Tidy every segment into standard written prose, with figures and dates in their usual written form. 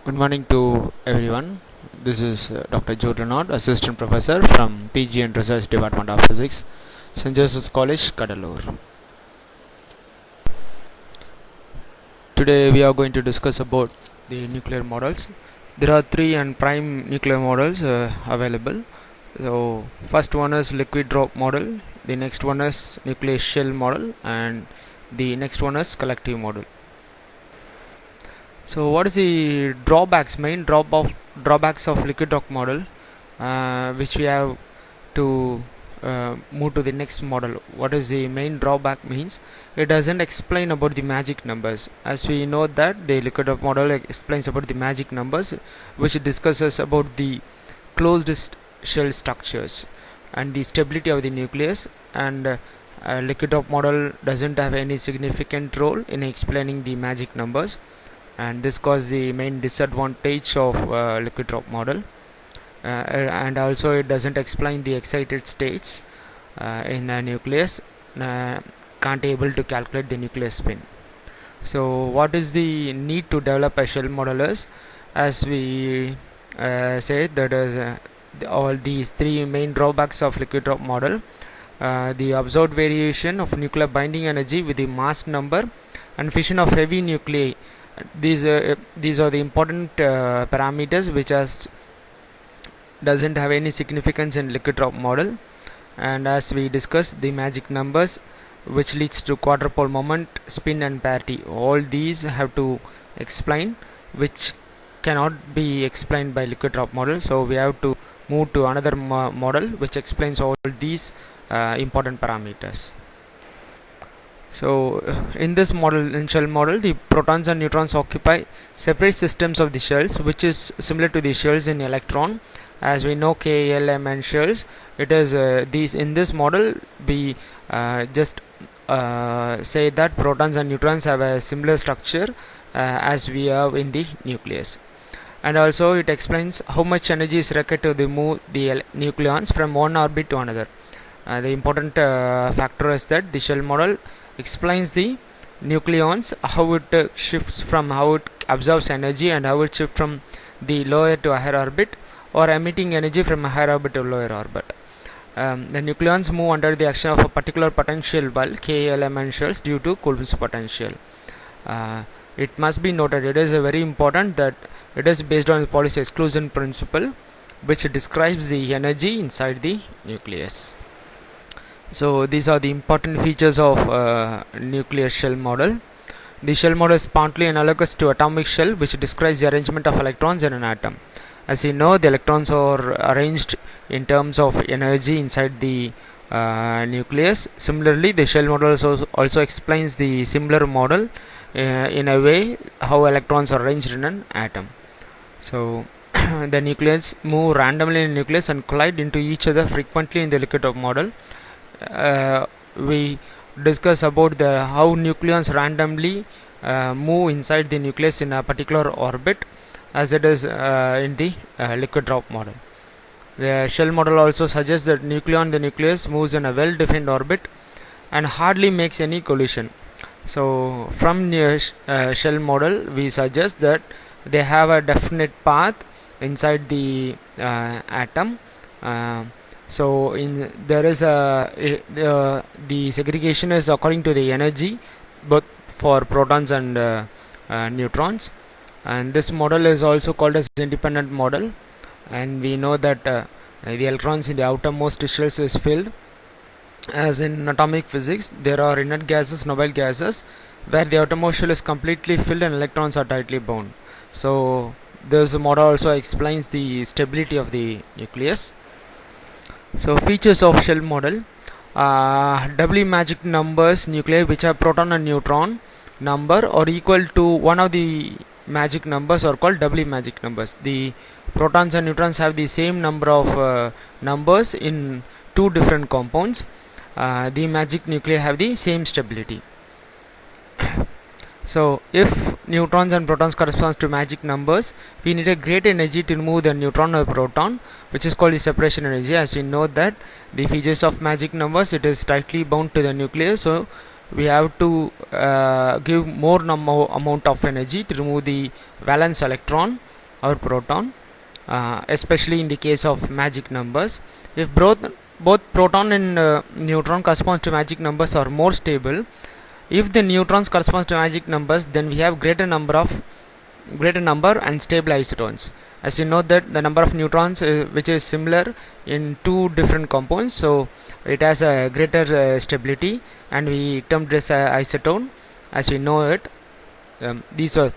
Good morning to everyone. This is Dr. JUDE, Assistant Professor from PG and Research Department of Physics, St.Joseph College, Cuddalore. Today we are going to discuss about the nuclear models. There are three and prime nuclear models available. So first one is liquid drop model, the next one is nuclear shell model, and the next one is collective model. So what is the main drawbacks of liquid drop model, which we have to move to the next model? What is the main drawback means? It doesn't explain about the magic numbers. As we know that the liquid drop model explains about the magic numbers, which discusses about the closed shell structures and the stability of the nucleus, and liquid drop model doesn't have any significant role in explaining the magic numbers, and this causes the main disadvantage of liquid drop model, and also it doesn't explain the excited states in a nucleus, can't able to calculate the nucleus spin. So what is the need to develop a shell model is, as we say, that is all these three main drawbacks of liquid drop model: the observed variation of nuclear binding energy with the mass number and fission of heavy nuclei. These are the important parameters which doesn't have any significance in liquid drop model. And as we discussed, the magic numbers, which leads to quadrupole moment, spin and parity, all these have to explain, which cannot be explained by liquid drop model. So we have to move to another model which explains all these important parameters. So in this model, in shell model, the protons and neutrons occupy separate systems of the shells, which is similar to the shells in electron. As we know, K, L, M and shells, it is these. In this model we just say that protons and neutrons have a similar structure as we have in the nucleus, and also it explains how much energy is required to move the nucleons from one orbit to another. The important factor is that the shell model explains the nucleons, how it shifts from how it absorbs energy and how it shifts from the lower to higher orbit, or emitting energy from a higher orbit to lower orbit. The nucleons move under the action of a particular potential bulk, K, L, M and shells, due to Coulomb's potential. It must be noted, it is very important that it is based on the Pauli's exclusion principle, which describes the energy inside the nucleus. So these are the important features of nuclear shell model. The shell model is partly analogous to atomic shell, which describes the arrangement of electrons in an atom. As you know, the electrons are arranged in terms of energy inside the nucleus. Similarly, the shell model also explains the similar model in a way how electrons are arranged in an atom. So the nucleons move randomly in the nucleus and collide into each other frequently in the liquid drop model. We discuss about how nucleons randomly move inside the nucleus in a particular orbit, as it is in the liquid drop model. The shell model also suggests that the nucleus moves in a well-defined orbit and hardly makes any collision. So from shell model we suggest that they have a definite path inside the atom. So there is the segregation is according to the energy, both for protons and neutrons, and this model is also called as independent model. And we know that the electrons in the outermost shells is filled. As in atomic physics, there are inert gases, noble gases, where the outermost shell is completely filled and electrons are tightly bound. So this model also explains the stability of the nucleus. So features of shell model: doubly magic numbers nuclei which have proton and neutron number or equal to one of the magic numbers are called doubly magic numbers. The protons and neutrons have the same number of numbers in two different compounds. The magic nuclei have the same stability. So if neutrons and protons corresponds to magic numbers, we need a great energy to remove the neutron or proton, which is called the separation energy. As we know that the features of magic numbers, it is tightly bound to the nucleus, so we have to give more amount of energy to remove the valence electron or proton, especially in the case of magic numbers. If both proton and neutron correspond to magic numbers are more stable. If the neutrons correspond to magic numbers, then we have greater number and stable isotons. As you know that the number of neutrons which is similar in two different compounds, so it has a greater stability, and we termed this isotone as we know it. These are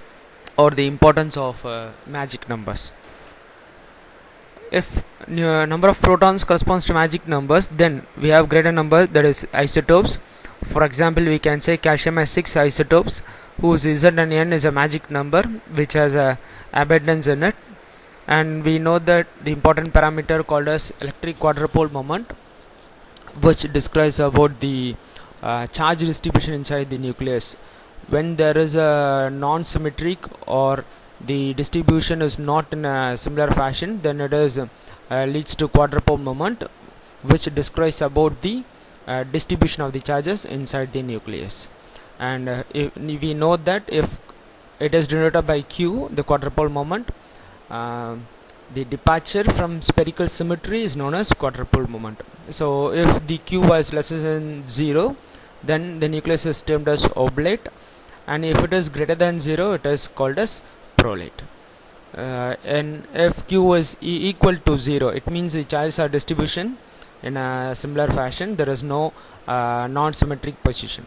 the importance of magic numbers. If number of protons corresponds to magic numbers, then we have greater number, that is isotopes. For example, we can say calcium has 6 isotopes whose Z and N is a magic number which has a abundance in it, and we know that the important parameter called as electric quadrupole moment, which describes about the charge distribution inside the nucleus. When there is a non-symmetric or the distribution is not in a similar fashion, then it is leads to quadrupole moment, which describes about the distribution of the charges inside the nucleus. And if we know that if it is denoted by Q, the quadrupole moment, the departure from spherical symmetry is known as quadrupole moment. So if the Q was less than 0, then the nucleus is termed as oblate, and if it is greater than 0, it is called as prolate. And if Q is equal to 0, it means the charges are distribution in a similar fashion. There is no non-symmetric position.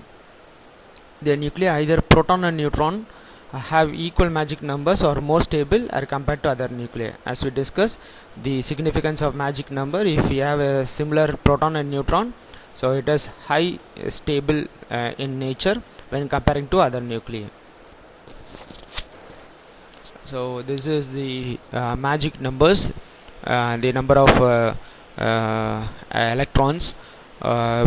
The nuclei, either proton and neutron, have equal magic numbers or more stable as compared to other nuclei. As we discussed, the significance of magic number, if we have a similar proton and neutron, so it is high stable in nature when comparing to other nuclei. So this is the magic numbers, the number of electrons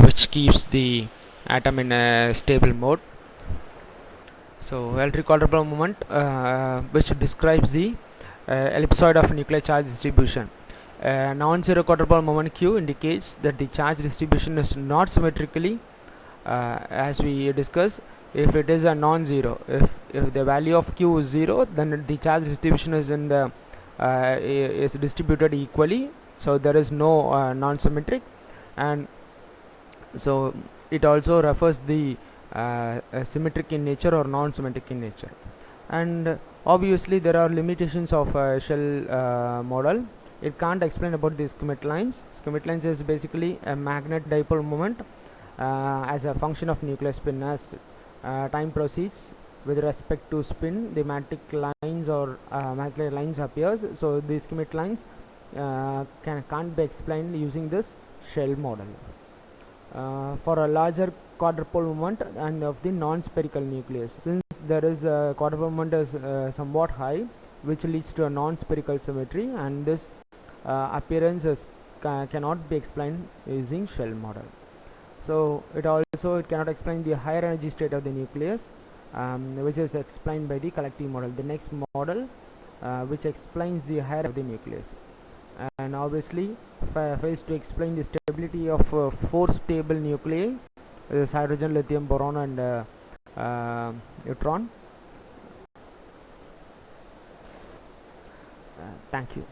which keeps the atom in a stable mode. So electric quadrupole moment, which describes the ellipsoid of nuclear charge distribution. Non-zero quadrupole moment Q indicates that the charge distribution is not symmetrically, as we discussed. If it is a non-zero, if the value of Q is 0, then the charge distribution is in the is distributed equally, so there is no non-symmetric. And so it also refers the symmetric in nature or non-symmetric in nature. And obviously there are limitations of shell model. It can't explain about the schematic lines. Schematic lines is basically a magnet dipole moment as a function of nuclear spin. As time proceeds with respect to spin, the magnetic lines or magnetic lines appears. So the schematic lines can't be explained using this shell model. For a larger quadrupole moment and of the non-spherical nucleus, since there is a quadrupole moment is somewhat high, which leads to a non-spherical symmetry, and this appearance cannot be explained using shell model. So it cannot explain the higher energy state of the nucleus, which is explained by the collective model, the next model which explains the higher of the nucleus. And obviously fails to explain the stability of 4 stable nuclei, is hydrogen, lithium, boron and neutron. Thank you.